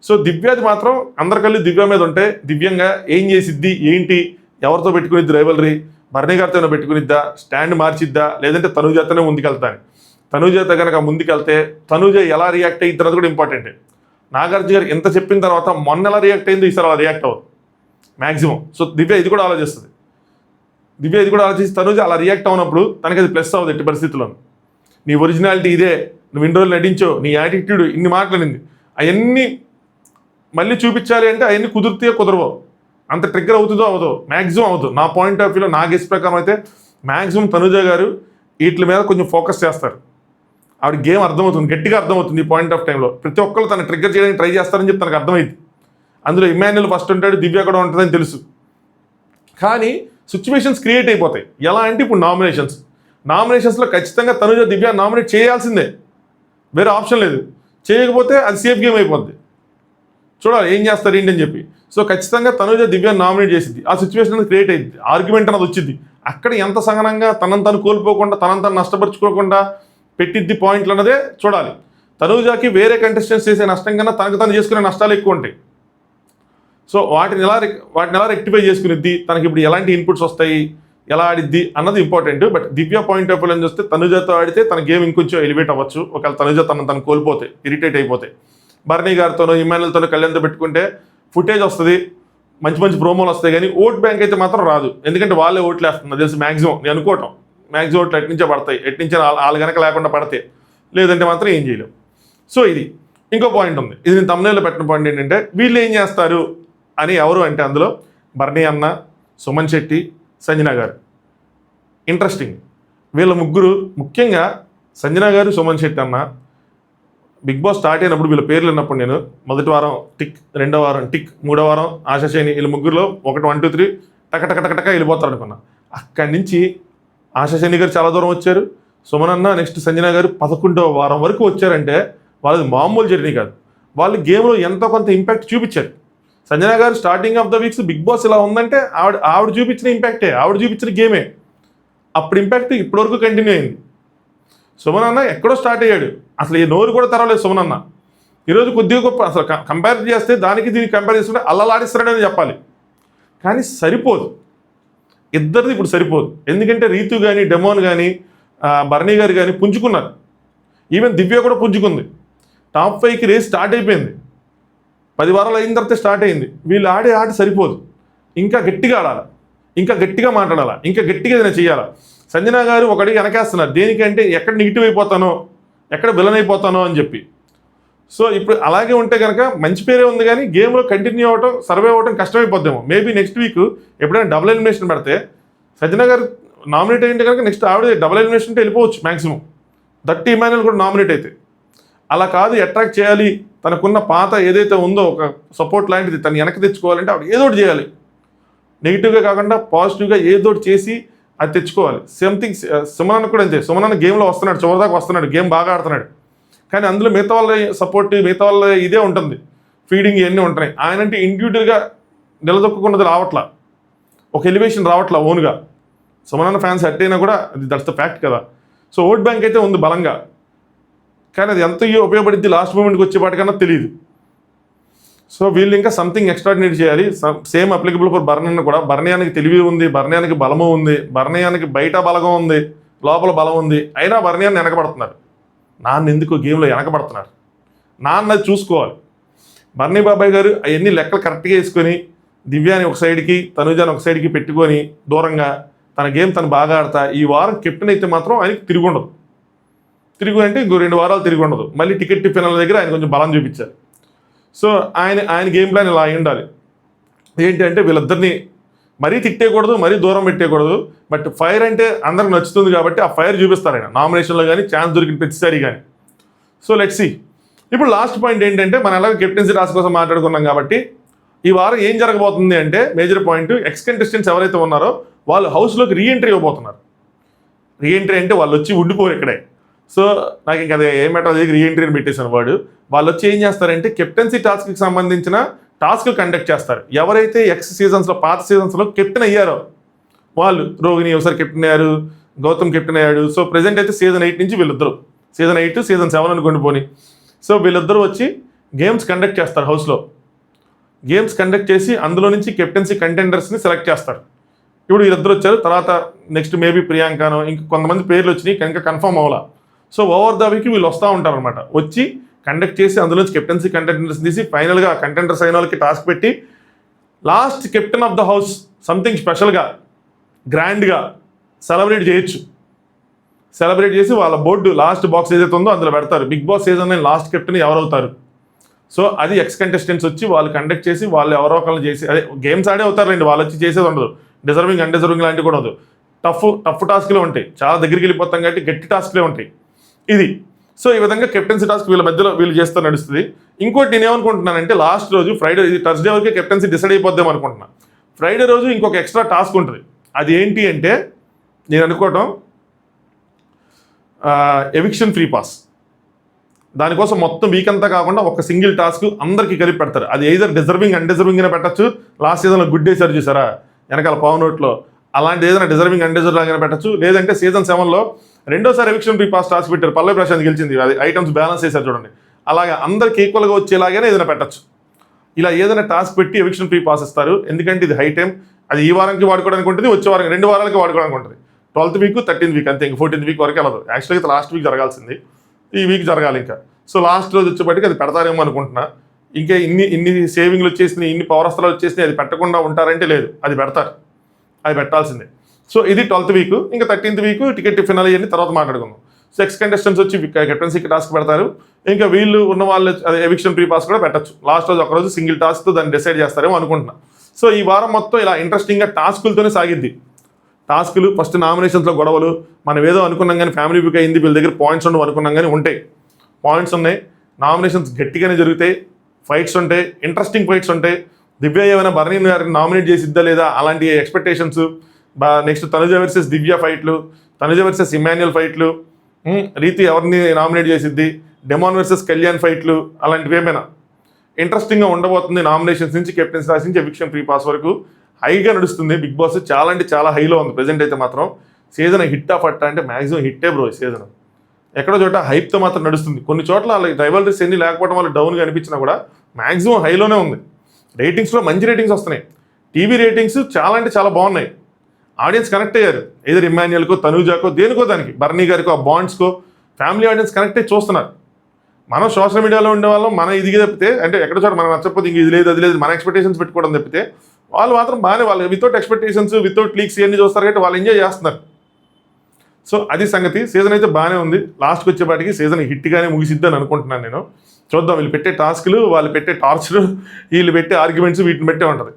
A: సో దివ్యాది మాత్రం అందరికల్లి దివ్య మీద ఉంటే దివ్యంగా ఏం చేసిద్ది, ఏంటి, ఎవరితో పెట్టుకునిద్ది రైవలరీ, బర్నీ గారితో పెట్టుకునిద్దా, స్టాండ్ మార్చిద్దా, లేదంటే తనుజాతోనే ముందుకెళ్తాను. తనుజాత కనుక ముందుకెళ్తే తనుజ ఎలా రియాక్ట్ అయ్యిద్ది అన్నది కూడా ఇంపార్టెంటే. నాగార్జున గారు ఎంత చెప్పిన తర్వాత మొన్న ఎలా రియాక్ట్ అయిందో ఈసారి అలా రియాక్ట్ అవ్వదు మ్యాక్సిమం. సో దివ్య ఇది కూడా ఆలోచిస్తుంది. దివ్య ఇది కూడా ఆలోచిస్తే తనుజ అలా రియాక్ట్ అవునప్పుడు తనకి అది ప్లస్ అవ్వదు ఎట్టి పరిస్థితుల్లో. నీ ఒరిజినాలిటీ ఇదే, నువ్వు ఇన్ని రోజులు నటించో, నీ యాటిట్యూడ్, ఇన్ని మాట్లాడింది, అవన్నీ మళ్ళీ చూపించాలి అంటే అవన్నీ కుదిరితే కుదరవు. అంత ట్రిగ్గర్ అవుతుందో అవదో, మ్యాక్సిమం అవుతుంది. నా పాయింట్ ఆఫ్ వ్యూలో నా గెస్ ప్రకారం అయితే మ్యాక్సిమం తనుజ గారు వీటి మీద కొంచెం ఫోకస్ చేస్తారు. ఆవిడ గేమ్ అర్థమవుతుంది, గట్టిగా అర్థమవుతుంది. ఈ పాయింట్ ఆఫ్ టైంలో ప్రతి ఒక్కరు తను ట్రిగ్గర్ చేయడానికి ట్రై చేస్తారని చెప్పి తనకు అర్థమైంది. అందులో ఇమాన్యుల్ ఫస్ట్ ఉంటాడు, దివ్య కూడా ఉంటుందని తెలుసు. కానీ సిచ్యువేషన్స్ క్రియేట్ అయిపోతాయి. ఎలా అంటే ఇప్పుడు నామినేషన్స్లో ఖచ్చితంగా తనుజ దివ్య నామినేట్ చేయాల్సిందే, వేరే ఆప్షన్ లేదు. చేయకపోతే అది సేఫ్ గేమ్ అయిపోద్ది. చూడాలి ఏం చేస్తారు ఏంటి అని చెప్పి. సో ఖచ్చితంగా తనుజ దివ్యాన్ని నామినేట్ చేసింది. ఆ సిచ్యువేషన్ అనేది క్రియేట్ అయింది, ఆర్గ్యుమెంట్ అన్నది వచ్చింది. అక్కడ ఎంత సహనంగా తనను తను కోల్పోకుండా, తనను తను నష్టపరుచుకోకుండా పెట్టిద్ది పాయింట్లు అన్నదే చూడాలి. తనుజాకి వేరే కంటెస్టెంట్స్ చేసే నష్టం కన్నా తనకు తను చేసుకునే నష్టాలు ఎక్కువ ఉంటాయి. సో వాటిని ఎలా రెక్టిఫై చేసుకునిద్ది, తనకి ఇప్పుడు ఎలాంటి ఇన్పుట్స్ వస్తాయి, ఎలా ఆడిద్ది అన్నది important. But Divya point of వ్యూలో చూస్తే తనుజతో ఆడితే తన గేమ్ ఇంకొంచెం ఎలివేట్ అవ్వచ్చు. ఒకవేళ తనుజ తను కోల్పోతే, ఇరిటేట్ అయిపోతే. బర్నీ గారితోనో ఇమాన్యుల్తోనో కళ్యాణ్తో పెట్టుకుంటే ఫుటేజ్ వస్తుంది, మంచి మంచి ప్రోమోలు వస్తాయి. కానీ ఓట్ బ్యాంక్ అయితే మాత్రం రాదు. ఎందుకంటే వాళ్ళే ఓట్లు వేస్తున్నారు తెలిసి మ్యాక్సిమం. నేను అనుకోవటం మ్యాక్సిమం ఓట్లు ఎట్నుంచే పడతాయి, ఎట్నుంచే వాళ్ళు కనుక లేకుండా పడితే, లేదంటే మాత్రం ఏం చేయలేం. సో ఇది ఇంకో పాయింట్ ఉంది. ఇది నేను తమ్ముళ్ళలో పెట్టిన పాయింట్ ఏంటంటే వీళ్ళు ఏం చేస్తారు అని. ఎవరు అంటే అందులో బర్నీ అన్న, సుమన్ శెట్టి, సంజన గారు. ఇంట్రెస్టింగ్ వీళ్ళ ముగ్గురు. ముఖ్యంగా సంజన గారు, సుమన్ శెట్టి అన్న బిగ్ బాస్ స్టార్ట్ అయినప్పుడు వీళ్ళ పేర్లు విన్నప్పుడు నేను మొదటి వారం టిక్, రెండో వారం టిక్, మూడో వారం ఆశాశని, వీళ్ళ ముగ్గురులో 1, 2, 3 టక వెళ్ళిపోతారు అనుకున్నా. అక్కడి నుంచి ఆశాశని గారు చాలా దూరం వచ్చారు, సుమన్ అన్న, నెక్స్ట్ సంజన గారు 11వ వారం వరకు వచ్చారంటే వాళ్ళది మామూలు జర్నీ కాదు. వాళ్ళు గేమ్లో ఎంతో కొంత ఇంపాక్ట్ చూపించారు. సంజన గారు starting of the weeks big boss ఇలా ఉందంటే ఆవిడ చూపించిన ఇంపాక్టే, ఆవిడ చూపించిన గేమే. అప్పుడు ఇంపాక్ట్ ఇప్పటివరకు కంటిన్యూ అయింది. సుమన్ అన్న ఎక్కడో స్టార్ట్ అయ్యాడు, అసలు ఏ నోరు కూడా తెరవలేదు సుమన్ అన్న. ఈరోజు కొద్దిగా గొప్ప అసలు కంపేర్ చేస్తే దానికి దీనికి కంపేర్ చేసుకుంటే అల్లలాడిస్తాడని చెప్పాలి. కానీ సరిపోదు, ఇద్దరిది ఇప్పుడు సరిపోదు. ఎందుకంటే రీతు కానీ, డెమోన్ కానీ, బర్నీ గారు కానీ పుంజుకున్నారు. ఈవెన్ దివ్య కూడా పుంజుకుంది. టాప్ 5కి రేస్ స్టార్ట్ అయిపోయింది. 10 వారాలు అయిన తర్వాత స్టార్ట్ అయింది. వీళ్ళు ఆడే ఆట సరిపోదు, ఇంకా గట్టిగా ఆడాలి, ఇంకా గట్టిగా మాట్లాడాలా, ఇంకా గట్టిగా ఏదైనా చేయాలా. సంజన గారు ఒకటి వెనకేస్తున్నారు, దేనికంటే ఎక్కడ నెగిటివ్ అయిపోతానో, ఎక్కడ విలన్ అయిపోతానో అని చెప్పి. సో ఇప్పుడు అలాగే ఉంటే కనుక మంచి పేరే ఉంది, కానీ గేమ్లో కంటిన్యూ అవ్వటం, సర్వే అవ్వటం కష్టమైపోద్దేమో. మేబీ నెక్స్ట్ వీక్ ఎప్పుడైనా డబుల్ ఎలిమినేషన్ పెడితే సంజన గారు నామినేట్ అయింటే కనుక నెక్స్ట్ ఆవిడ డబుల్ ఎలిమినేషన్ అంటే వెళ్ళిపోవచ్చు మ్యాక్సిమం. దట్టి ఇమాన్యుల్ కూడా నామినేట్ అయితే. అలా కాదు, అట్రాక్ట్ చేయాలి, తనకున్న పాత ఏదైతే ఉందో ఒక సపోర్ట్ లాంటిది తను వెనక్కి తెచ్చుకోవాలంటే ఆవిడ ఏదో ఒకటి చేయాలి. నెగిటివ్గా కాకుండా పాజిటివ్గా ఏదో ఒకటి చేసి అది తెచ్చుకోవాలి. సంథింగ్ సుమన్ కూడా అంతే. సుమన్ గేమ్లో వస్తున్నాడు, చివరిదాకా వస్తున్నాడు, గేమ్ బాగా ఆడుతున్నాడు, కానీ అందులో మిగతా వాళ్ళ సపోర్ట్, మిగతా వాళ్ళ ఇదే ఉంటుంది, ఫీడింగ్ ఇవన్నీ ఉంటున్నాయి. ఆయన అంటే ఇండివిజువల్గా నిలదొక్కున్నది రావట్లా, ఒక ఎలివేషన్ రావట్లా ఓన్గా. సుమన్ ఫ్యాన్స్ అట్ అయినా కూడా అది దట్స్ ద ఫ్యాక్ట్ కదా. సో ఓట్ బ్యాంక్ అయితే ఉంది బలంగా, కానీ అది ఎంత ఉపయోగపడిద్ది లాస్ట్ మూమెంట్కి వచ్చేపాటికన్నా తెలియదు. సో వీళ్ళు ఇంకా సంథింగ్ ఎక్స్ట్రాడినరీ చేయాలి. సేమ్ అప్లికబుల్ ఫర్ బర్నియాన్ కూడా. బర్నియానికి తెలివి ఉంది, బర్నియానికి బలము ఉంది, బర్నియానికి బయట బలగం ఉంది, లోపల బలం ఉంది, అయినా బర్నియాన్ని వెనకబడుతున్నారు. నాన్న ఎందుకు గేమ్లో వెనకబడుతున్నారు, నాన్న అది చూసుకోవాలి. బర్నీ బాబాయ్ గారు అవన్నీ లెక్కలు కరెక్ట్గా వేసుకొని దివ్యాని ఒక సైడ్కి, తనుజాని ఒక సైడ్కి పెట్టుకొని దూరంగా తన గేమ్ తను బాగా ఆడతా ఈ వారం కెప్టెన్ అయితే మాత్రం ఆయనకి తిరిగి ఉండదు. తిరిగి అంటే ఇంకో 2 వారాలు తిరిగి ఉండదు. మళ్ళీ టికెట్ ఫినాల దగ్గర ఆయన కొంచెం బలం చూపించారు. సో ఆయన గేమ్ ప్లాన్ ఇలా అయి ఉండాలి. ఏంటి అంటే వీళ్ళిద్దరిని మరీ తిట్టేయకూడదు, మరీ దూరం పెట్టేయకూడదు. బట్ ఫైర్ అంటే అందరికి నచ్చుతుంది కాబట్టి ఆ ఫైర్ చూపిస్తారు ఆయన నామినేషన్లో కానీ, ఛాన్స్ దొరికిన ప్రతిసారి కానీ. So let's see. ఇప్పుడు లాస్ట్ పాయింట్ ఏంటంటే, మనం ఎలాగో కెప్టెన్సీ టాస్క్ కోసం మాట్లాడుకున్నాం కాబట్టి ఈ వారం ఏం జరగబోతుంది అంటే, మేజర్ పాయింట్ ఎక్స్ కంటెస్టెంట్స్ ఎవరైతే ఉన్నారో వాళ్ళు హౌస్లోకి రీఎంట్రీ ఇవ్వబోతున్నారు. రీఎంట్రీ అంటే వాళ్ళు వచ్చి ఉండిపోరు ఇక్కడే. సో నాకు ఇంకా అది ఏమంటారు, అది రీఎంట్రీ అని పెట్టేసాను వాడు. వాళ్ళు వచ్చి ఏం చేస్తారంటే కెప్టెన్సీ టాస్క్కి సంబంధించిన టాస్క్లు కండక్ట్ చేస్తారు. ఎవరైతే ఎక్స్ సీజన్స్లో, పాత సీజన్స్లో కెప్టెన్ అయ్యారో వాళ్ళు, రోహిణి ఒకసారి కెప్టెన్ అయ్యారు, గౌతమ్ కెప్టెన్ అయ్యాడు. సో ప్రెజెంట్ అయితే సీజన్ 8 నుంచి వీళ్ళిద్దరు, సీజన్ 8 సీజన్ 7 అనుకోండి పోని. సో వీళ్ళిద్దరూ వచ్చి గేమ్స్ కండక్ట్ చేస్తారు హౌస్లో. గేమ్స్ కండక్ట్ చేసి అందులో నుంచి కెప్టెన్సీ కంటెండర్స్ని సెలెక్ట్ చేస్తారు. ఇప్పుడు వీళ్ళిద్దరు వచ్చారు, తర్వాత నెక్స్ట్ మేబీ ప్రియాంకనో ఇంక కొంతమంది పేర్లు వచ్చినాయి, కనుక కన్ఫర్మ్ అవ్వాలా. సో ఓవర్ ద వీక్ వీళ్ళు వస్తూ ఉంటారనమాట. వచ్చి కండక్ట్ చేసి అందులో నుంచి కెప్టెన్సీ కంటెండర్స్ తీసి ఫైనల్గా కంటెండర్స్ అయిన వాళ్ళకి టాస్క్ పెట్టి last captain of the house something స్పెషల్గా గ్రాండ్గా సెలబ్రేట్ చేయొచ్చు. సెలబ్రేట్ చేసి వాళ్ళ బోర్డు లాస్ట్ బాక్స్ ఏదైతే ఉందో అందులో పెడతారు. Big boss season last captain ఎవరవుతారు. సో అది ఎక్స్ కంటెస్టెంట్స్ వచ్చి వాళ్ళు కండక్ట్ చేసి వాళ్ళు ఎవరో ఒకళ్ళు చేసి, అదే గేమ్స్ ఆడే అవుతారండి, వాళ్ళు వచ్చి చేసేది ఉండదు. డిజర్వింగ్ అన్డిజర్వింగ్ లాంటివి కూడా ఉండదు. టఫ్ టాస్క్లే ఉంటాయి, చాలా దగ్గరికి వెళ్ళిపోతాం కాబట్టి గట్టి టాస్క్లే ఉంటాయి ఇది. సో ఈ విధంగా కెప్టెన్సీ టాస్క్ వీళ్ళ మధ్యలో వీళ్ళు చేస్తూ నడుస్తుంది. ఇంకోటి నేను ఏమనుకుంటున్నానంటే, లాస్ట్ రోజు ఫ్రైడే, ఇది థర్స్డే వరకు కెప్టెన్సీ డిసైడ్ అయిపోద్దాం అనుకుంటున్నాను. ఫ్రైడే రోజు ఇంకొక ఎక్స్ట్రా టాస్క్ ఉంటుంది. అది ఏంటి అంటే, నేను అనుకోవటం ఎవిక్షన్ ఫ్రీ పాస్. దానికోసం మొత్తం వీక్ అంతా కాకుండా ఒక సింగిల్ టాస్క్ అందరికీ కలిపి పెడతారు. అది ఎయిదర్ డిజర్వింగ్ అన్డిజర్వింగ్ అయినా పెట్టచ్చు. లాస్ట్ సీజన్లో గుడ్ డే సార్ చూసారా వెనకాల పవన్ నోట్లో, అలాంటి ఏదైనా డిజర్వింగ్ అన్డిజర్వింగ్ లాగానే పెట్టచ్చు. లేదంటే సీజన్ 7లో రెండోసారి ఎవిక్షన్ ఫ్రీ పాస్ టాస్క్ పెట్టారు, పల్లవి ప్రశాంత్ గెలిచింది, అది ఐటమ్స్ బ్యాలెన్స్ చేశారు చూడండి. అలాగే అందరికి ఈక్వల్గా వచ్చేలాగానే ఏదైనా పెట్టచ్చు. ఇలా ఏదైనా టాస్క్ పెట్టి ఎవిక్షన్ ఫ్రీ పాస్ ఇస్తారు. ఎందుకంటే ఇది హై టైం, అది ఈ వారానికి వాడుకోవడానికి ఉంటుంది, వచ్చే వారం 2 వారాలకి వాడుకోవడానికి ఉంటుంది. 12th వీక్ 13th వీక్ అంతే, ఇంక 14th వీక్ వరకు వెళ్ళదు. యాక్చువల్గా లాస్ట్ వీక్ జరగాల్సింది, ఈ వీక్ జరగాలి ఇంకా. సో లాస్ట్ రోజు వచ్చేప్పటికి అది పెడతారేమో అనుకుంటున్నా. ఇంకా ఇన్ని సేవింగ్లు వచ్చేసినాయి, ఇన్ని పవరస్త్రాలు వచ్చేసినాయి, అది పెట్టకుండా ఉంటారంటే లేదు, అది పెడతారు, అది పెట్టాల్సిందే. సో ఇది 12th వీక్. ఇంకా 13th వీక్ టికెట్ ఫినాలి అని తర్వాత మాట్లాడుకుందాం. సో ఎక్స్ కంటెస్టెంట్స్ వచ్చి కెప్టెన్సీకి టాస్క్ పెడతారు. ఇంకా వీళ్ళు ఉన్న వాళ్ళు అదే ఎవిక్షన్ ఫ్రీ పాస్ కూడా పెట్టచ్చు. లాస్ట్ రోజు ఒకరోజు సింగిల్ టాస్క్తో దాన్ని డిసైడ్ చేస్తారేమో అనుకుంటున్నా. సో ఈ వారం మొత్తం ఇలా ఇంట్రెస్టింగ్గా టాస్కులతోనే సాగిద్ది. టాస్కులు ఫస్ట్ నామినేషన్స్లో గొడవలు, మనం ఏదో అనుకున్నాం కానీ ఫ్యామిలీ వీక్ అయింది, వీళ్ళ దగ్గర పాయింట్స్ ఉండవు అనుకున్నాం కానీ ఉంటాయి, పాయింట్స్ ఉన్నాయి. నామినేషన్స్ గట్టిగానే జరుగుతాయి, ఫైట్స్ ఉంటాయి, ఇంట్రెస్టింగ్ ఫైట్స్ ఉంటాయి. దివ్య ఏమైనా బర్నీ గారిని నామినేట్ చేసిద్దా లేదా అలాంటి ఎక్స్పెక్టేషన్స్. నెక్స్ట్ తనుజ వర్సెస్ దివ్య ఫైట్లు, తనుజ వర్సెస్ ఇమాన్యుయల్ ఫైట్లు, రీతి ఎవరిని నామినేట్ చేసిద్ది, డెమాన్ వర్సెస్ కళ్యాణ్ ఫైట్లు, అలాంటివి ఏమైనా ఇంట్రెస్టింగ్గా ఉండబోతుంది. నామినేషన్స్ నుంచి కెప్టెన్స్ రాసి నుంచి ఎవిక్షన్ ఫ్రీ పాస్ వరకు హైగా నడుస్తుంది బిగ్ బాస్. చాలా అంటే చాలా హైలో ఉంది ప్రజెంట్ అయితే మాత్రం. సీజన్ హిట్ ఆఫ్ అట్ట అంటే మ్యాక్సిమం హిట్టే బ్రో. సీజన్ ఎక్కడో చోట హైప్తో మాత్రం నడుస్తుంది. కొన్ని చోట్ల వాళ్ళకి రైవల్రీస్ ఎన్ని లేకపోవడం వల్ల డౌన్గా అనిపించినా కూడా మ్యాక్సిమం హైలోనే ఉంది. రేటింగ్స్లో మంచి రేటింగ్స్ వస్తున్నాయి. టీవీ రేటింగ్స్ చాలా అంటే చాలా బాగున్నాయి. ఆడియన్స్ కనెక్ట్ అయ్యారు, ఏదో ఇమాన్యుయల్కో, తనూజాకో, దేనికో దానికి, బర్నీ గారికో, ఆ బాండ్స్కో ఫ్యామిలీ ఆడియన్స్ కనెక్ట్ అయ్యి చూస్తున్నారు. మనం సోషల్ మీడియాలో ఉండే వాళ్ళం మన ఇదిగా తప్పితే, అంటే ఎక్కడ చోట మనం నచ్చకపోతే ఇంక ఇది లేదు అది లేదు మన ఎక్స్పెక్టేషన్స్ పెట్టుకోవడం తప్పితే, వాళ్ళు మాత్రం బాగానే వాళ్ళు వితౌట్ ఎక్స్పెక్టేషన్స్ వితౌట్ లీక్స్ ఇవన్నీ చూస్తారు కాబట్టి వాళ్ళు ఎంజాయ్ చేస్తున్నారు. సో అది సంగతి. సీజన్ అయితే బాగానే ఉంది. లాస్ట్కి వచ్చేపాటికి సీజన్ హిట్గానే ముగిసిద్దని అనుకుంటున్నాను నేను. చూద్దాం, వీళ్ళు పెట్టే టాస్క్లు, వాళ్ళు పెట్టే టార్చర్, వీళ్ళు పెట్టే ఆర్గ్యుమెంట్స్, వీటిని బట్టే ఉంటుంది.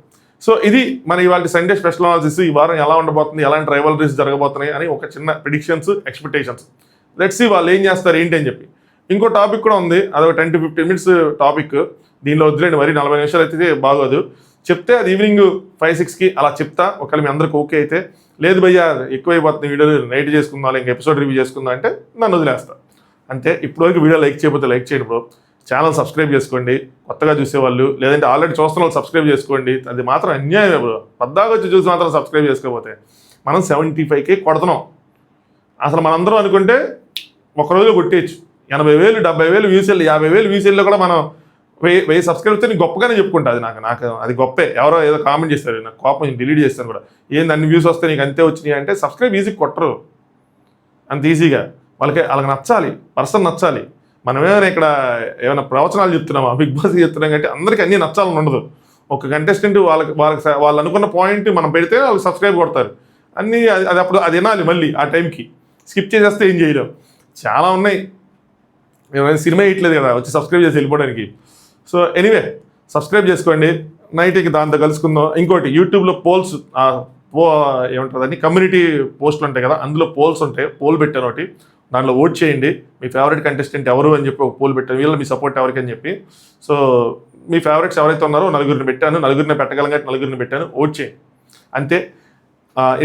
A: సో ఇది మన ఇవాళ సండే స్పెషల్ అనాలిసిస్. ఈ వారం ఎలా ఉండబోతుంది, ఎలాంటి రైవలరీస్ జరగబోతున్నాయి అని ఒక చిన్న ప్రిడిక్షన్స్, ఎక్స్పెక్టేషన్స్. లెట్స్ సీ వాళ్ళు ఏం చేస్తారు ఏంటి అని చెప్పి. ఇంకో టాపిక్ కూడా ఉంది, అదొక 10 to 15 minutes టాపిక్. దీనిలో వద్దులేండి, మరి 40 నిమిషాలు అయితే బాగోదు. చెప్తే అది ఈవినింగ్ 5-6కి అలా చెప్తా. ఒకవేళ మీ అందరికి ఓకే అయితే, లేదు భయ్యా ఎక్కువైపోతుంది వీడియోలు, నైట్ చేసుకుందాం, ఇంకా ఎపిసోడ్ రివ్యూ చేసుకుందాం అంటే నన్ను వదిలేస్తా అంతే. ఇప్పటివరకు వీడియో లైక్ చేయకపోతే లైక్ చేయండి బ్రో. ఛానల్ సబ్స్క్రైబ్ చేసుకోండి కొత్తగా చూసేవాళ్ళు, లేదంటే ఆల్రెడీ చూస్తున్న వాళ్ళు సబ్స్క్రైబ్ చేసుకోండి. అది మాత్రం అన్యాయమే బ్రో. పద్దాగా వచ్చి చూసి మాత్రం సబ్స్క్రైబ్ చేసుకోకపోతే. మనం 75K కొడుతున్నాం. అసలు మనందరం అనుకుంటే ఒకరోజు కొట్టేయచ్చు. 80,000 70,000 వ్యూస్ వెళ్ళి 50,000 వ్యూస్ వెళ్ళి కూడా మనం 1000 సబ్స్క్రైబ్ వస్తే నేను గొప్పగానే చెప్పుకుంటా. అది నాకు అది గొప్పే. ఎవరో ఏదో కామెంట్ చేస్తారు, నాకు కోపం, నేను డిలీట్ చేస్తాను కూడా. ఏంది అన్ని వ్యూస్ వస్తే నీకు అంతే వచ్చినాయి అంటే, సబ్స్క్రైబ్ ఈజీ కొట్టరు అంత ఈజీగా. వాళ్ళకి నచ్చాలి, పర్సన్ నచ్చాలి. మనమేమైనా ఇక్కడ ఏమైనా ప్రవచనాలు చెప్తున్నామా, బిగ్ బాస్ చెప్తున్నాం కాబట్టి అందరికీ అన్నీ నచ్చాలని ఉండదు. ఒక కంటెస్టెంట్ వాళ్ళు అనుకున్న పాయింట్ మనం పెడితే వాళ్ళు సబ్స్క్రైబ్ కొడతారు. అన్నీ అది అప్పుడు అది వినాలి. మళ్ళీ ఆ టైంకి స్కిప్ చేసేస్తే ఏం చేయలేం. చాలా ఉన్నాయి. సినిమా ఇట్లేదు కదా వచ్చి సబ్స్క్రైబ్ చేసి వెళ్ళిపోవడానికి. సో ఎనీవే సబ్స్క్రైబ్ చేసుకోండి. నైట్కి దాంతో కలుసుకుందాం. ఇంకోటి, యూట్యూబ్లో పోల్స్ ఏమంటుందని కమ్యూనిటీ పోస్టులు ఉంటాయి కదా, అందులో పోల్స్ ఉంటాయి. పోల్ పెట్టాను ఒకటి, దాంట్లో ఓట్ చేయండి. మీ ఫేవరెట్ కంటెస్టెంట్ ఎవరు అని చెప్పి ఒక పోల్ పెట్టాను. వీళ్ళు మీ సపోర్ట్ ఎవరికి అని చెప్పి. సో మీ ఫేవరెట్స్ ఎవరైతే ఉన్నారో నలుగురిని పెట్టాను, నలుగురిని పెట్టగలం కాబట్టి నలుగురిని పెట్టాను. ఓట్ చేయండి అంతే.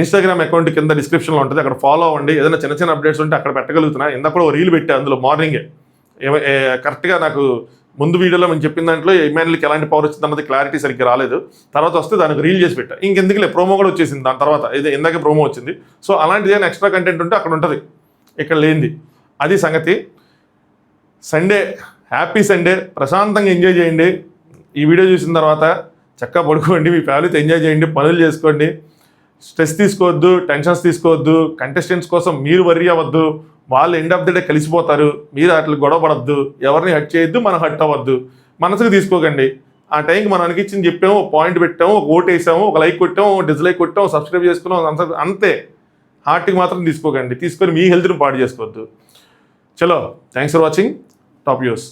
A: ఇన్స్టాగ్రామ్ అకౌంట్ కింద డిస్క్రిప్షన్లో ఉంటుంది, అక్కడ ఫాలో అవ్వండి. ఏదైనా చిన్న చిన్న అప్డేట్స్ ఉంటే అక్కడ పెట్టగలుగుతున్నా. ఇందాక కూడా రీల్ పెట్టా, అందులో మార్నింగే కరెక్ట్గా నాకు ముందు వీడియోలో మేము చెప్పిన దాంట్లో ఇమాన్యుల్కి ఎలాంటి పవర్ వచ్చింది అన్నది క్లారిటీ సరిగ్గా రాలేదు. తర్వాత వస్తే దానికి రీల్ చేసి పెట్టా. ఇంకెందుకులే, ప్రోమో కూడా వచ్చేసింది దాని తర్వాత. ఇది ఇందాకే ప్రోమో వచ్చింది. సో అలాంటిది ఏదైనా ఎక్స్ట్రా కంటెంట్ ఉంటే అక్కడ ఉంటుంది, ఇక్కడ లేనిది. అది సంగతి. సండే హ్యాపీ సండే, ప్రశాంతంగా ఎంజాయ్ చేయండి. ఈ వీడియో చూసిన తర్వాత చక్కగా పడుకోండి, మీ ఫ్యామిలీతో ఎంజాయ్ చేయండి, పనులు చేసుకోండి. స్ట్రెస్ తీసుకోవద్దు, టెన్షన్స్ తీసుకోవద్దు. కంటెస్టెంట్స్ కోసం మీరు వర్రీ అవ్వద్దు. వాళ్ళు ఎండ్ ఆఫ్ ది డే కలిసిపోతారు. మీరు అట్లా గొడవ పడద్దు, ఎవరిని హట్ చేయొద్దు, మనం హట్ అవ్వద్దు. మనసుకు తీసుకోకండి. ఆ టైంకి మనం అనిపించింది చెప్పాము, పాయింట్ పెట్టాము, ఒక ఓట్ వేసాము, ఒక లైక్ కొట్టాము, డిస్లైక్ కొట్టాము, సబ్స్క్రైబ్ చేసుకున్నాం, అంతే. హార్ట్కి మాత్రం తీసుకోకండి. తీసుకొని మీ హెల్త్ని పాడు చేసుకోవద్దు. చలో, thanks for watching. Top use.